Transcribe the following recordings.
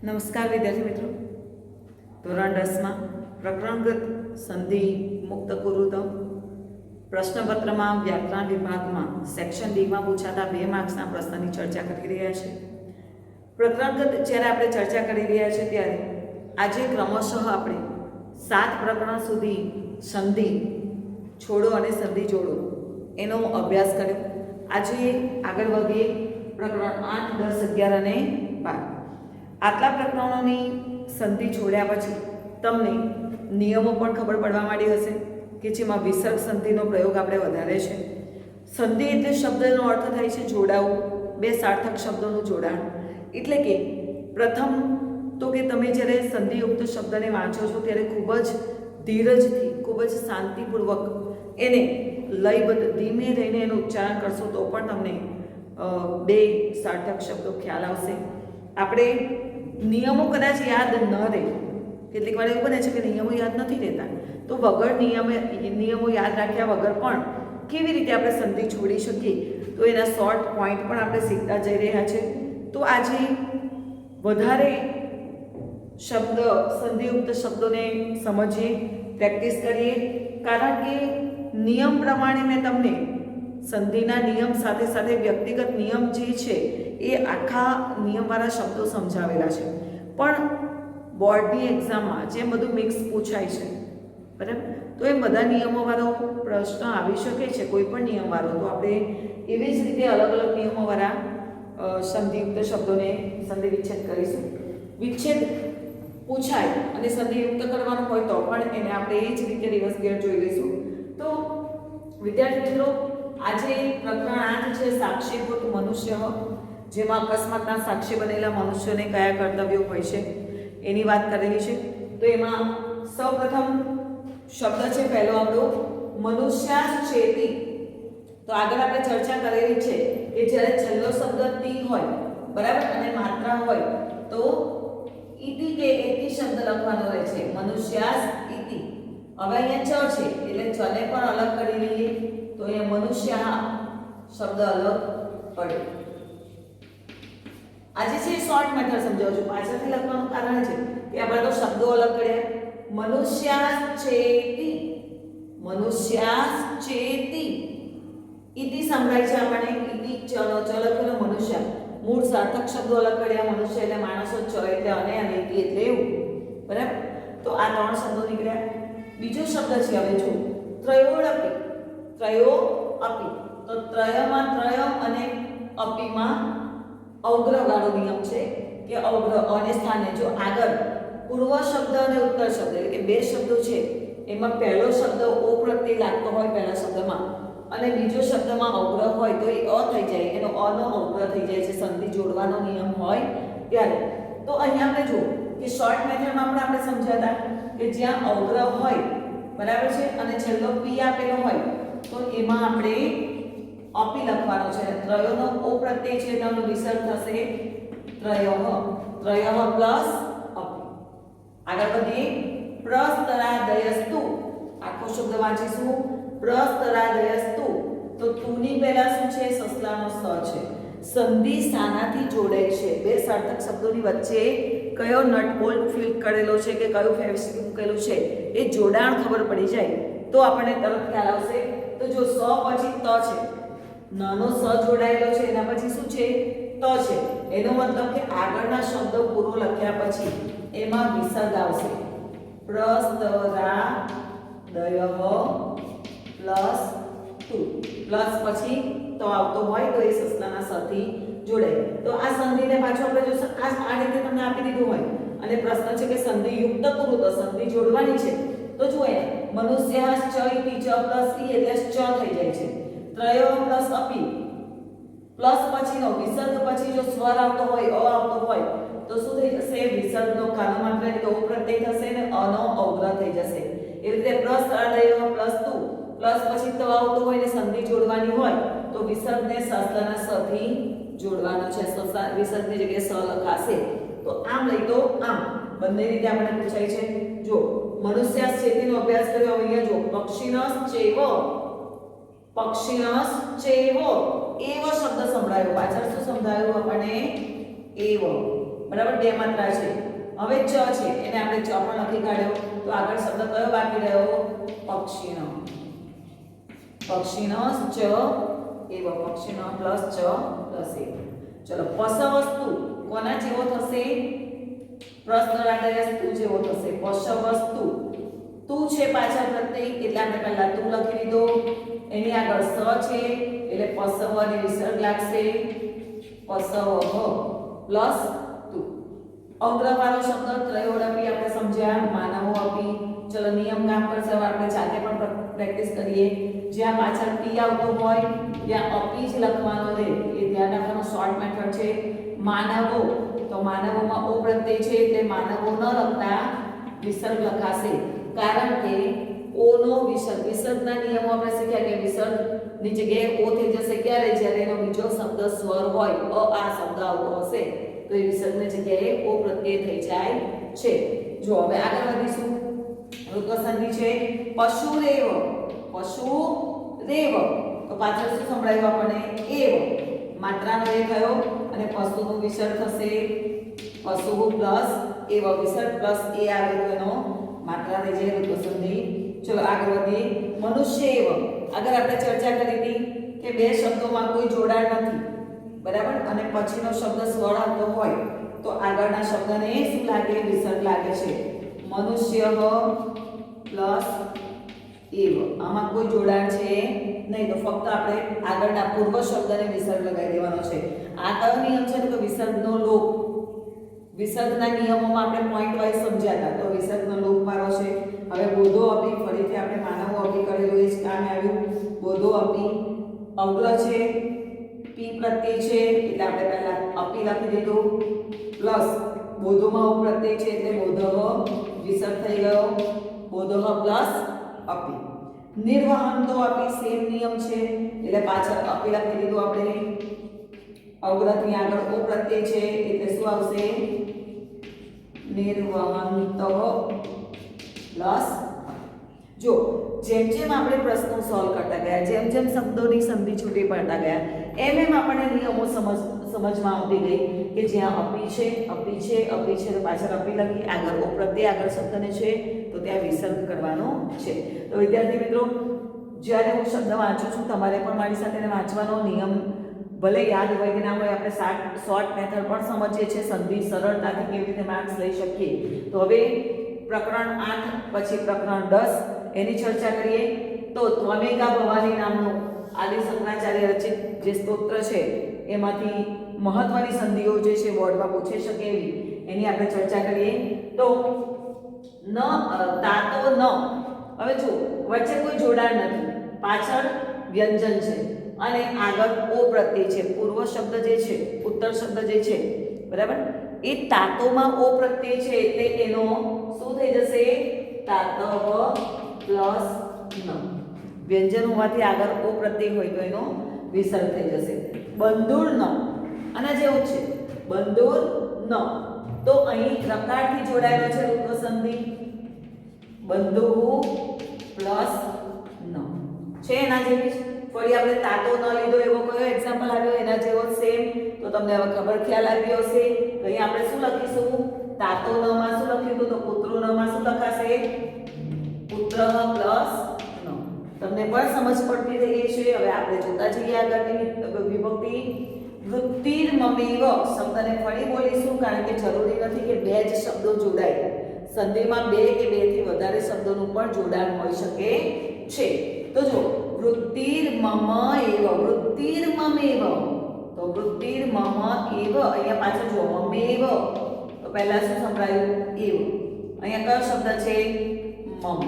નમસ્કાર વિદ્યાર્થી મિત્રો, ધોરણ 10માં પ્રકરણગત સંધિ મુક્ત કુરુતમ પ્રશ્નપત્રમાં વ્યાકરણ વિભાગમાં સેક્શન ડીમાં પૂછાતા 2 માર્ક્સના પ્રશ્નની ચર્ચા કરી રહ્યા છે. પ્રકરણગત જ્યારે આપણે ચર્ચા કરી રહ્યા છે ત્યારે આજે ક્રમશઃ આપણે 7 પ્રકરણ સુધી સંધિ છોડો અને સંધિ જોડો એનો અભ્યાસ કર્યો. આજે આગળ વધીએ પ્રકરણ 8, 10, 11 અને 12. આટલા પ્રકરણોની સંધિ છોડ્યા પછી તમને નિયમો પણ ખબર પડવા માંડી હશે કે જેમાં વિસર્ગ સંધિનો પ્રયોગ આપણે વધારે છે. સંધિ એટલે શબ્દનો અર્થ થાય છે જોડાવું, 2 સાર્થક શબ્દોનું જોડાણ. એટલે કે પ્રથમ તો કે તમે જ્યારે સંધિયુક્ત શબ્દને વાંચો છો ત્યારે ખૂબ જ ધીરજથી, ખૂબ જ શાંતિપૂર્વક એને લયબદ્ધ ધીમે રહીને એનું ઉચ્ચારણ કરશો તો પણ તમને 2 સાર્થક શબ્દો ખ્યાલ આવશે. આપણે નિયમો કદાચ યાદ ન રહે, કેટલીક વાર એવું બને છે કે નિયમો યાદ નથી રહેતા, તો વગર નિયમો યાદ રાખ્યા વગર પણ કેવી રીતે આપણે સંધિ છોડી શકીએ તો એના શોર્ટ પોઈન્ટ પણ આપણે શીખતા જઈ રહ્યા છે. તો આજે વધારે શબ્દ સંધિયુક્ત શબ્દોને સમજીએ, પ્રેક્ટિસ કરીએ, કારણ કે નિયમ પ્રમાણે મેં તમને સંધિના નિયમ સાથે સાથે વ્યક્તિગત નિયમ જે છે એ આખા નિયમવાળા શબ્દો સમજાવેલા છે. પણ બોર્ડની એક્ઝામમાં જે બધું મિક્સ પૂછાય છે, બરાબર, તો એ બધા નિયમોવાળો પ્રશ્ન આવી શકે છે, કોઈ પણ નિયમવાળો. તો આપણે એવી જ રીતે અલગ અલગ નિયમોવાળા સંધિયુક્ત શબ્દોને સંધિ વિચ્છેદ કરીશું. વિચ્છેદ પૂછાય અને સંધિયુક્ત કરવાનું હોય તો પણ એને આપણે એ જ રીતે રિવર્સ ગેર જોઈ લઈશું. તો વિદ્યાર્થી મિત્રો, આજે પ્રકરણ 8 છે સાક્ષીભૂત મનુષ્ય, જેમાં અકસ્માતના સાક્ષી બનેલા મનુષ્યને કયા કર્તવ્યો હોય છે એની વાત કરેલી છે. તો એમાં સૌપ્રથમ શબ્દ છે પહેલો આપણો મનુષ્યાશ્ચેતી. તો આગળ આપણે ચર્ચા કરેલી છે કે જ્યારે છેલ્લો શબ્દ તી હોય, બરાબર, અને માત્રા હોય તો ઈતિ કે એતિ શબ્દ લખવાનો રહે છે, મનુષ્યાસ ઈતિ. હવે અહીંયા ચ છે એટલે ચને પણ અલગ કરી લઈએ તો અહીંયા મનુષ્ય શબ્દ અલગ પડે. આજે છે શોર્ટ મેથડ સમજાવું છું, પાછળથી લખવાનું કારણ છે કે આપણે તો શબ્દો અલગ કર્યા. મનુષ્યાશ્ચેતી, મનુષ્યાશ્ચેતી. ઈતિ સંભળાય છે આપણને, ઈતિ ચલો ચલો મનુષ્ય. મૂળ સાર્થક શબ્દો અલગ કર્યા. મનુષ્ય એટલે માણસો, ચ એટલે અને ઈતિ એટલે એવું, બરાબર. તો આ 3 શબ્દો નીકળ્યા. બીજો શબ્દ છે હવે જો ત્રયોડપી. ત્રયોઅપી. તો ત્રયમાં ત્રય અને અપીમાં અવગ્રહ વાળો નિયમ છે કે અવગ્રહ અને સ્થાને જો આગળ પૂર્વ શબ્દ અને ઉત્તર શબ્દ એટલે કે 2 શબ્દો છે એમાં પહેલો શબ્દ ઓ પ્રત્યય લાગતો હોય પહેલા શબ્દમાં અને બીજો શબ્દમાં અવગ્રહ હોય તો એ અ થઈ જાય, એનો અ નો અવગ્રહ થઈ જાય છે સંધિ જોડવાનો નિયમ હોય ત્યારે. તો અહીંયા આપણે જો કે શોર્ટ મેથડમાં પણ આપણે સમજાતા કે જ્યાં અવગ્રહ હોય, બરાબર છે, અને છેલ્લો પી આપેલો હોય તો એમાં આપણે અપી લખવાનો છે. ત્રયોનો ઓ પ્રત્યય છે એટલે એનો વિસર્ગ થશે ત્રયઃ. ત્રયઃ પ્લસ અપી. આગળ વધીએ પ્રસ્તરાદયસ્તુ. આખો શબ્દ વાંચીશું. પ્રસ્તરાદયસ્તુ. તો તુની પહેલા શું છે? સસલાનો સ છે. સંધિ સાનાથી જોડાય છે? 2 સાર્થક શબ્દોની વચ્ચે કયો નટ બોલ્ટ ફિટ કરેલો છે કે કયું ફેવિસ્ટિક મૂકેલું છે એ જોડાણ ખબર પડી જાય તો આપણને તરત ખ્યાલ આવશે. તો જો સ પછી ત છે, નાનો સ જોડાયેલો છે, એના પછી શું છે? ત છે. એનો મતલબ કે આગળના શબ્દો પૂરો લખ્યા પછી એમાં વિસર્ગ આવશે. પ્રસ્તરાદયઃ પ્લસ તુ પ્લસ પછી તો આવતો હોય તો એ સસલાના સથી જોડાય. તો આ સંધિને પાછું આપણે જો આ રીતે તમને આપી દીધું હોય અને પ્રશ્ન છે કે સંધિ યુક્ત કરું તો સંધિ જોડવાની છે તો જુઓ મનુષ્યાસ ચ ઇતિ ચ પ્લસ ઈ એટલે ચ થઈ જાય છે. ત્રયો પ્લસ અપી પ્લસ પછીનો વિસર્ગ પછી જો સ્વર આવતો હોય, અ આવતો હોય તો શું થઈ જશે? વિસર્ગનો કાનો માત્ર એટલે ઓ પ્રત્યય થશે ને અ નો અવગ્રહ થઈ જશે. એ રીતે પ્રસ્તરાદયઃ પ્લસ તુ પ્લસ પછી તો આવતો હોય ને સંધિ જોડવાની હોય તો વિસર્ગને સસલાના સ થી જોડવાનો છે. વિસર્ગની જગ્યાએ સ લખાશે. તો આમ લઈ તો આમ બંને રીતે આપણે પૂછાય છે. જો મનુષ્યાશ્ચેતીનો અભ્યાસ કર્યો. અહીંયા જો પક્ષિણશ્ચૈવ, પક્ષિણશ્ચૈવ એવ શબ્દ સંભળાયો. પાછળ શું સંભળાયું આપણને? એવ, બરાબર, બે માત્રા છે. હવે ચ છે એને આપણે ચ પણ લખી કાઢ્યો. તો આગળ શબ્દ કયો બાકી રહ્યો? પક્ષીનો. પક્ષીનો ચ એવ, પક્ષીનો પ્લસ ચ પ્લસ એ. ચલો, પસ વસ્તુ કોના જેવો થશે? પ્રશ્ન રાધાયસ તું જેવો થશે. પસ વસ્તુ તું છે પાછળ પ્રત્યય એટલે આપણે પહેલા તું લખી દીધો. એની આગળ સ છે એટલે પસવ અને વિસર્ગ લાગશે. પસવ પ્લસ તું. અગ્રવાળો શબ્દ ત્રયોડપી આપણે સમજ્યા, માનવો અપી. ચલો, નિયમ કામ કરશે. આપણે જાતે પણ પ્રેક્ટિસ કરીએ. જ્યાં પાછળ પી આવતો હોય ત્યાં અપી જ લખવાનો રહે. એ ધ્યાન રાખવાનો શોર્ટ મેથડ છે. માનવો, તો માનવોમાં ઓ પ્રત્યય છે એટલે માનવો ન લખતા વિસર્ગ લખાશે. કારણ કે ઓ નો વિસર્ગના નિયમો આપણે શીખ્યા કે વિસર્ગની જગ્યાએ ઓ થઈ જશે ક્યારે? જ્યારે એનો બીજો શબ્દ સ્વર હોય, આ શબ્દ આવતો હશે તો એ વિસર્ગની જગ્યાએ ઓ પ્રત્યય થઈ જાય છે. જો હવે આગળ વધીશું. ઋત્વસંધિ છે પશુરેવ. પશુરેવ તો પાછળ શું સંભળાયું આપણને? એવ. માત્રાનો એ થયો અને પશુનું વિસર્ગ થશે. પશુ પ્લસ એવ, વિસર્ગ પ્લસ એ આવે તો એનો માત્રા થઈ જાય ઋત્વસંધિ. ચલો આગળ વધીએ. મનુષ્ય એવ. આગળ આપણે ચર્ચા કરી હતી કે બે શબ્દોમાં કોઈ જોડાણ નથી, બરાબર, અને પછીનો શબ્દ સ્વર આવતો હોય તો આગળના શબ્દને શું લાગે? વિસર્ગ લાગે છે. મનુષ્ય પ્લસ એવ, આમાં કોઈ જોડાણ છે નહીં, તો ફક્ત આપણે આગળના પૂર્વ શબ્દને વિસર્ગ લગાવી દેવાનો છે. આ કયો નિયમ છે? તો વિસર્ગનો લોપ. વિસર્ગના નિયમોમાં આપણે પોઈન્ટ વાઇઝ સમજ્યા હતા, તો વિસર્ગનો લોપ વાળો છે. હવે બોધો અપી, ફરીથી આપણે માનવો અપી કરેલું એ જ કામ આવ્યું. બોધો અપી અગ્ર છે, પી પ્રત્યય છે એટલે આપણે પહેલા અપી લખી દીધું. પ્લસ બોધોમાં ઉ પ્રત્યય છે એટલે બોધઃ વિસર્ગ થઈ ગયો. બોધઃ પ્લસ અપી. નિર્વહન તો અપી સેમ નિયમ છે એટલે પાછળ અપી લખી દીધું આપણે. અગ્રથી આગળ ઓ પ્રત્યય છે એટલે શું આવશે? નિર્વહંત પ્લસ. જો જેમ જેમ આપણે પ્રશ્નો સોલ્વ કરતા ગયા, જેમ જેમ શબ્દોની સંધિ છૂટી પડતા ગયા, એમ એમ આપણને નિયમો સમજમાં આવતી ગઈ કે જ્યાં અપી છે તો પાછળ અપી લખી, આગળ ઓ પ્રત્યય આગળ શબ્દને છે તો ત્યાં વિસર્ગ કરવાનો છે. તો વિદ્યાર્થી મિત્રો, જ્યારે હું શબ્દ વાંચું છું તમારે પણ મારી સાથે વાંચવાનો નિયમ ભલે યાદ હોય કે ના હોય, આપણે શોર્ટ મેથડ પણ સમજીએ છીએ, સંધિ સરળતાથી કેવી રીતે માર્ક્સ લઈ શકીએ. તો હવે પ્રકરણ 8 પછી પ્રકરણ 10 એની ચર્ચા કરીએ. તો ત્વમેકા ભવાની નામનું આદિ શંકરાચાર્ય રચિત જે સ્તોત્ર છે એમાંથી મહત્વની સંધિઓ જે છે બોર્ડમાં પૂછી શકે એવી એની આપણે ચર્ચા કરીએ. તો ન તાતો ન, હવે જો વચ્ચે કોઈ જોડાણ નથી, પાછળ વ્યંજન છે અને આગળ ઓ પ્રત્યય છે. પૂર્વ શબ્દ જે છે, ઉત્તર શબ્દ જે છે, બરાબર, એ તાતોમાં ઓ પ્રત્યય છે એટલે એનો શું થઈ જશે? તાતઃ પ્લસ ન. વ્યંજન હોવાથી આગળ ઓ પ્રત્યય હોય તો એનો વિસર્ગ થઈ જશે. બંધુર ન, આના જેવું છે બંધુર ન, તો અહીં રકારથી જોડાયેલો છે ઋત્વસંધિ. બંધુ પ્લસ ન છે એના જેવી જ. ફરી આપણે તાતો ન લીધો એવો કયો એક્ઝામ્પલ આવ્યો એના જેવો સેમ. તો તમને હવે ખબર ખ્યાલ આવી હશે. તો અહીં આપણે શું લખીશું? તાતો ન માં શું લખ્યું હતું? તો પુત્રો ન માં શું લખાશે? પુત્ર પ્લસ ન. તમને પણ સમજ પડતી રહી છે. હવે આપણે જોતા જઈએ આગળની વિભક્તિ. વૃત્તિર્મમેવ શબ્દને ફરી બોલીશું કારણ કે જરૂરી નથી કે બે જ શબ્દો જોડાય. સંધિમાં બે કે બે થી વધારે શબ્દોનું પણ જોડાણ હોઈ શકે છે. તો જો વૃત્તિર્મમ એવ, વૃત્તિર્મમેવ, તો વૃત્તિર્મમ એવ, અહીંયા પાછળ જો મમેવ, તો પહેલા શું સંભળાયું? એવ. અહીંયા કયો શબ્દ છે? મમ.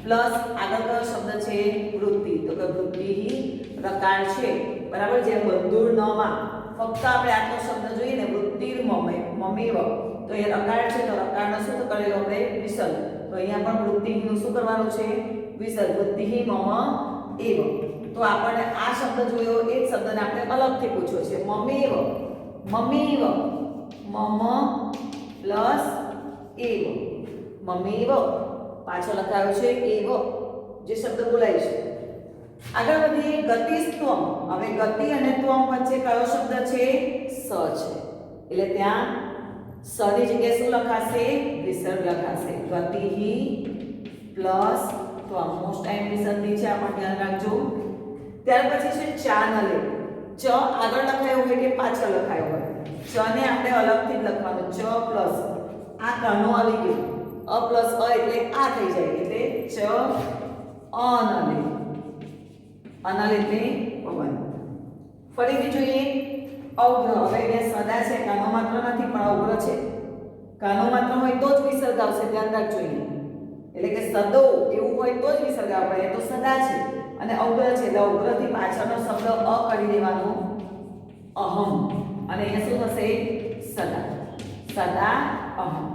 પ્લસ આગળ કયો શબ્દ છે? વૃત્તિ. તો કે વૃત્તિ રકાર છે, બરાબર. જેમ બંધુર ન માં ફક્ત આપણે આટલો શબ્દ જોઈએ ને, વૃત્તિર્મમેવ, તો એ રકાર છે તો રકારનો શું કરેલો આપણે? વિસર્ગ. તો અહીંયા પણ વૃત્તિનું શું કરવાનું છે? વિસર્ગ. વૃત્તિ મમ એવ. તો આપણને આ શબ્દ જોયો એ જ શબ્દને આપણે અલગથી પૂછ્યો છે. મમેવ, મમેવ, મમ પ્લસ એવ, મમેવ પાછો લખાયો છે એવ, જે શબ્દ બોલાય છે. આગળ વધીએ. ગતિસ્ત્વમ. હવે ગતિ અને ત્વમ વચ્ચે કયો શબ્દ છે? સ છે એટલે ત્યાં સની જગ્યાએ શું લખાશે? વિસર્ગ લખાશે. ગતિહિ પ્લસ, તો આ મોસ્ટ ટાઈમની સંધિ છે, આ પણ ધ્યાન રાખજો. ત્યાર પછી છે ચાનલે. ચ આગળ લખાયો હોય કે પાછળ લખાયો હોય, ચ ને આપણે અલગથી જ લખવાનું. ચ પ્લસ આ કાનો આવી ગયો, અ પ્લસ અ એટલે આ થઈ જાય, એટલે ચ અનલે. અનલ એટલે પવન. ફરીથી જોઈએ અવગ્રહ. હવે અહીંયા સદા છે, કાનો માત્ર નથી પણ અવગ્રહ છે. કાનો માત્ર હોય તો જ વિસર્ગ આવશે, ધ્યાન રાખજો. એટલે કે સદો એવું હોય તો જ વિસર્ગ આવે, તો સદા છે અને અવગ્રહ છે, એટલે અવગ્રહથી પાછળનો શબ્દ અ કરી દેવાનો, અહમ. અને અહીંયા શું થશે? સદા. સદા અહમ.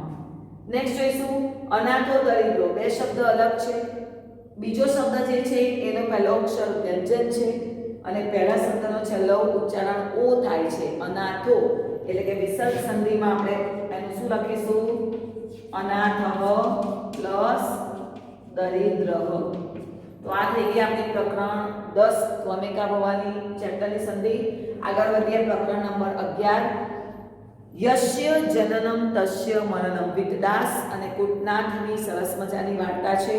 નેક્સ્ટ જોઈશું અનાથો દરિદ્રો. બે શબ્દ અલગ છે. બીજો શબ્દ જે છે એનો પહેલો અક્ષર વ્યંજન છે અને પહેલા શબ્દનો છેલ્લો ઉચ્ચારણ ઓ થાય છે. અનાથો એટલે કે વિસર્ગ સંધિમાં આપણે એનું શું લખીશું? અનાથઃ પ્લસ દરિદ્રઃ. તો આ થઈ ગઈ આપણી પ્રકરણ 10 ત્વમેકા ભવાની ચેપ્ટરની સંધિ. આગળ વધીએ પ્રકરણ નંબર 11. યસ્ય જનનમ તસ્ય મરણમ. વિતદાસ અને કુટનાથની સરસ મજાની વાર્તા છે.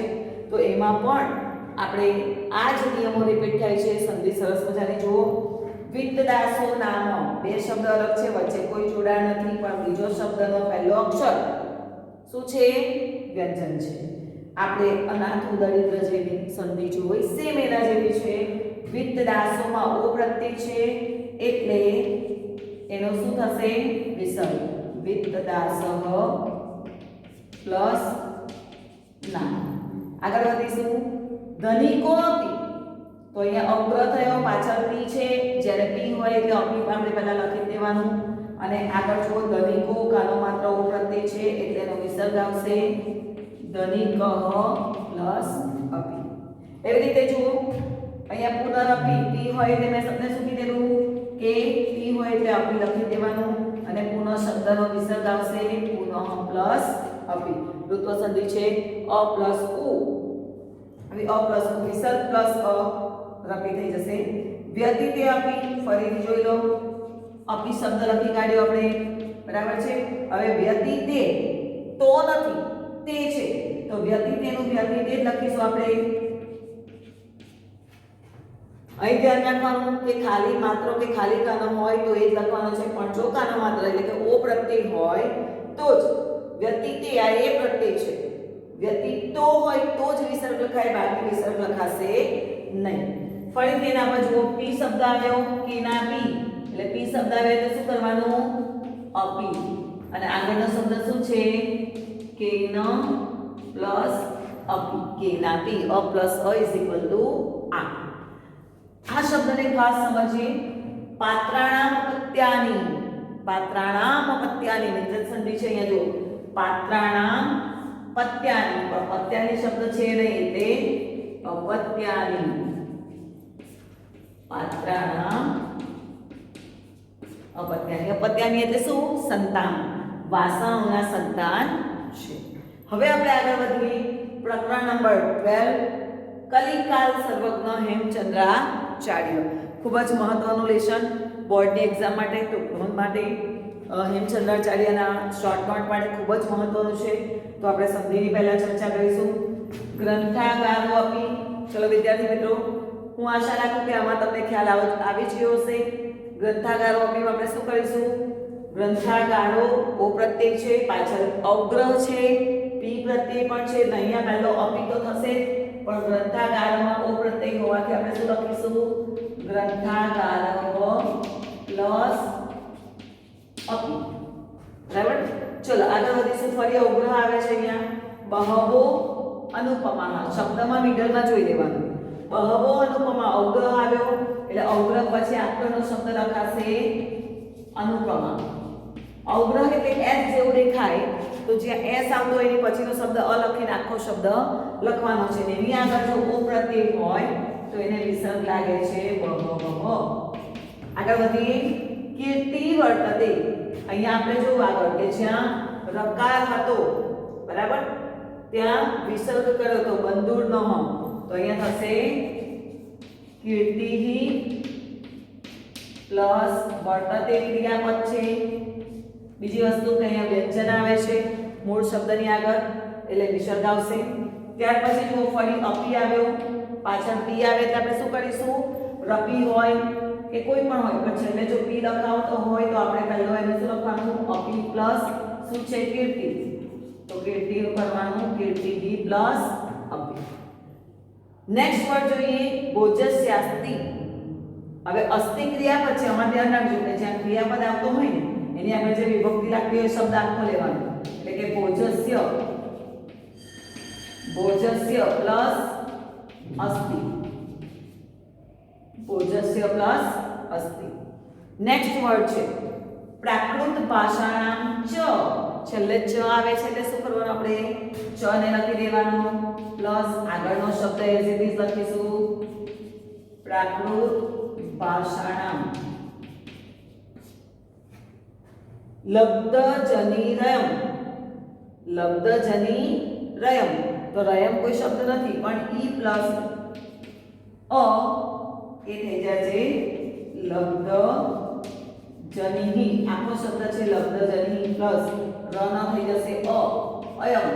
તો એમાં પણ આપણે આ જ નિયમો રિપીટ થાય છે. સંધિ સરસ મજાની જુઓ. વિતદાસો નામ. બે શબ્દ અલગ છે, વચ્ચે કોઈ જોડાણ નથી, પણ બીજો શબ્દનો પહેલો અક્ષર શું છે? વ્યંજન છે. આપણે અનાથો દરિદ્ર જેવી સંધિ જોઈ, સેમ એના જેવી છે. વિતદાસોમાં ઓ પ્રત્યય છે એટલે એનો શું થશે? વિસર્ગ. વિતદાસઃ પ્લસ ના. આગળ વધીશું. ધનિકો અપી. તો અહીંયા અગ્ર થયો, પાછળ પી છે. જ્યારે પી હોય એટલે અપી આપણે પહેલા લખી દેવાનું. અને આગળ જુઓ ધનિકો, કાનો માત્ર ઓ પ્રત્યય છે એટલે એનો વિસર્ગ આવશે ધનિકઃ પ્લસ અપી. એવી રીતે જુઓ અહીંયા પુનરપી. પી હોય એટલે મેં તમને શું કીધેલું કે પી હોય એટલે અપી લખી દેવાનું અને પુનઃ શબ્દનો વિસર્ગ આવશે પુનઃ પ્લસ અપી. ઋત્વ સંધિ છે અ પ્લસ ઉ. હવે અ પ્લસ ઉ વિસર્ગ પ્લસ અ રપી થઈ જશે. વ્યતિતે અપી. ફરીથી જોઈ લો, અપી શબ્દ લખી કાઢ્યો આપણે, બરાબર છે. હવે વ્યતિતે તો નથી, તે છે, તો વ્યતિતેનું વ્યતિતે જ લખીશું આપણે. અહીં ધ્યાન રાખવાનું કે ખાલી માત્ર કે ખાલી કાનો હોય તો એ જ લખવાનો છે, પણ જો કાનો માત્ર એટલે કે ઓ પ્રત્યય હોય તો જ વ્યતિતે, આ એ પ્રત્યય છે, વ્યતિતો હોય તો જ વિસર્ગ લખાય, બાકી વિસર્ગ લખાશે નહીં. ફરીથી એના પર જુઓ, પી શબ્દ આવ્યો, કેના પી, એટલે પી શબ્દ આવ્યો તો શું કરવાનું? અપી. અને આગળનો શબ્દ શું છે? કેન પ્લસ અપી. કેના પી. અ પ્લસ અ ઇઝ ઇક્વલ ટુ આ. આ શબ્દને ખાસ સમજીએ. પાત્રાણામ પત્યાની. પાત્રાણામ પત્યાની નિર્જન સંધિ છે. અહીંયા જો પાત્રાણામ પત્યાની, પણ પત્યાની શબ્દ છે નહીં એટલે અપત્યાની. પાત્રાણામ અપત્યાની. અપત્યાની એટલે શું? સંતાન, વાસણોના સંતાન છે. હવે આપણે આગળ વધીએ. પ્રકરણ નંબર 12. કલિકાલ સર્વજ્ઞ હેમચંદ્રાચાર્ય. ખૂબ જ મહત્વનું લેશન બોર્ડની એક્ઝામ માટે, તો નોંધ માટે હેમચંદ્રાચાર્યના શોર્ટ નોટ માટે ખૂબ જ મહત્વનું છે. તો આપણે સંધિની પહેલા ચર્ચા કરીશું. ગ્રંથાગારો આપી. ચલો વિદ્યાર્થી મિત્રો, હું આશા રાખું કે આમાં તમને ખ્યાલ આવી જ ગયો હશે. ગ્રંથાગારો આપીમાં આપણે શું કરીશું? ગ્રંથાગારો ઓ પ્રત્યય છે, પાછળ અવગ્રહ છે, પી પ્રત્યય પણ છે, અહીંયા પહેલો અપી તો થશે પણ ગ્રંથાગારમાં ઓ પ્રત્યય હોવાથી આપણે શું લખીશું? ગ્રંથાગારો પ્લસ અપી. બરાબર. ચલો આગળ વધીશું. ફરી અવગ્રહ આવે છે અહીંયા. બહવો અનુપમા. શબ્દમાં મિડલમાં જોઈ લેવાનું. બહવો અનુપમા. અવગ્રહ આવ્યો એટલે અવગ્રહ પછી આગળનો શબ્દ લખાશે અનુપમા. અવગ્રહ એટલે એસ જેવું દેખાય, તો જ્યાં એસ આવતો હોય એની પછીનો શબ્દ અ લખીને આખો શબ્દ લખવાનો છે. ને એની આગળ જો ઓ પ્રત્યય હોય તો એને વિસર્ગ લાગે છે બહવ. આગળ વધીએ. કીર્તિ વર્તતે. અહીંયા આપણે જો આગળ કે જ્યાં રકાર હતો, બરાબર, ત્યાં વિસર્ગ કર્યો તો બંદૂર નો હ, તો અહીંયા થશે કીર્તિહિ પ્લસ વર્તતે ક્રિયાપદ છે બીજી વસ્તુ કે અહીંયા વ્યંજન આવે છે મૂળ શબ્દની આગળ એટલે વિસર્ગ આવશે. ત્યાર પછી જો ફરી અપી આવ્યો, પાછળ પી આવે એટલે આપણે શું કરીશું? રપી હોય કે કોઈ પણ હોય પણ છેલ્લે જો પી લખાવતો હોય તો આપણે પહેલો એનું શું લખવાનું? અપી પ્લસ શું છે? કીર્તિ. તો કીર્તિ કરવાનું કીર્તિ પ્લસ અપી. નેક્સ્ટ વર્ડ જોઈએ ભોજસ્યાસ્તિ. હવે અસ્તિ ક્રિયા પછી અમારે ધ્યાન રાખજો કે જ્યાં ક્રિયાપદ આવતો હોય ને એની આગળ જે વિભક્તિ લાગતી હોય શબ્દ આખો લેવાનો. એટલે કે ભોજસ્ય પ્લસ અસ્તિ. ભોજસ્ય પ્લસ અસ્તિ. નેક્સ્ટ વર્ડ છે પ્રાકૃત ભાષાણામ ચ. છેલ્લે ચ આવે છે એટલે શું કરવાનું? આપણે ચ ને લખી દેવાનું પ્લસ આગળનો શબ્દ એઝ ઇટ ઇઝ લખીશું પ્રાકૃત ભાષાણામ લબ્ધજનિરયમ. લબ્ધજનિરયમ તો રયમ કોઈ શબ્દ નથી પણ ઈ પ્લસ અ એ થઈ જાય છે લબ્ધજનિહી. આખો શબ્દ છે લબ્ધજનિહી પ્લસ ર ન થઈ જશે અ. અયમ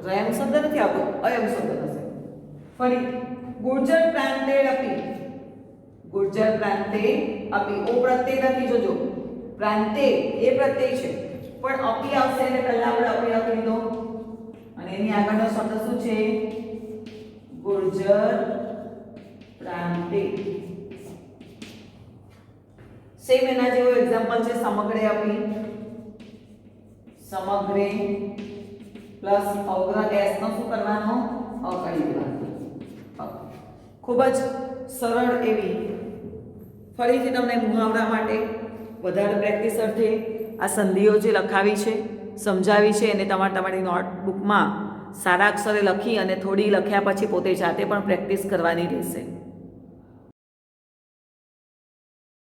રયમ શબ્દ નથી આવતો, અયમ શબ્દ થશે. ફરી ગુર્જર પ્રાંતે અપી. ગુર્જર પ્રાંતે અપી. ઓ પ્રત્યય નથી, જોજો પ્રાંતે એ પ્રત્યય છે પણ અપી આવશે એટલે પહેલા આપણે અપી લખી દીધો અને એની આગળનો શબ્દ શું છે? ગુર્જર પ્રાંતે. સેમ એના જેવો એક્ઝામ્પલ છે સમગ્રે અપી. સમગ્રે પ્લસ અવગ્રહ એસ નો શું કરવાનો? અ કરી દેવાનો. ખૂબ જ સરળ એવી ફરીથી તમને મુહાવરા માટે વધારે પ્રેક્ટિસ અર્થે આ સંધિઓ જે લખાવી છે સમજાવી છે એને તમારી નોટબુકમાં સારા અક્ષરે લખી અને થોડી લખ્યા પછી પોતે જાતે પણ પ્રેક્ટિસ કરવાની રહેશે.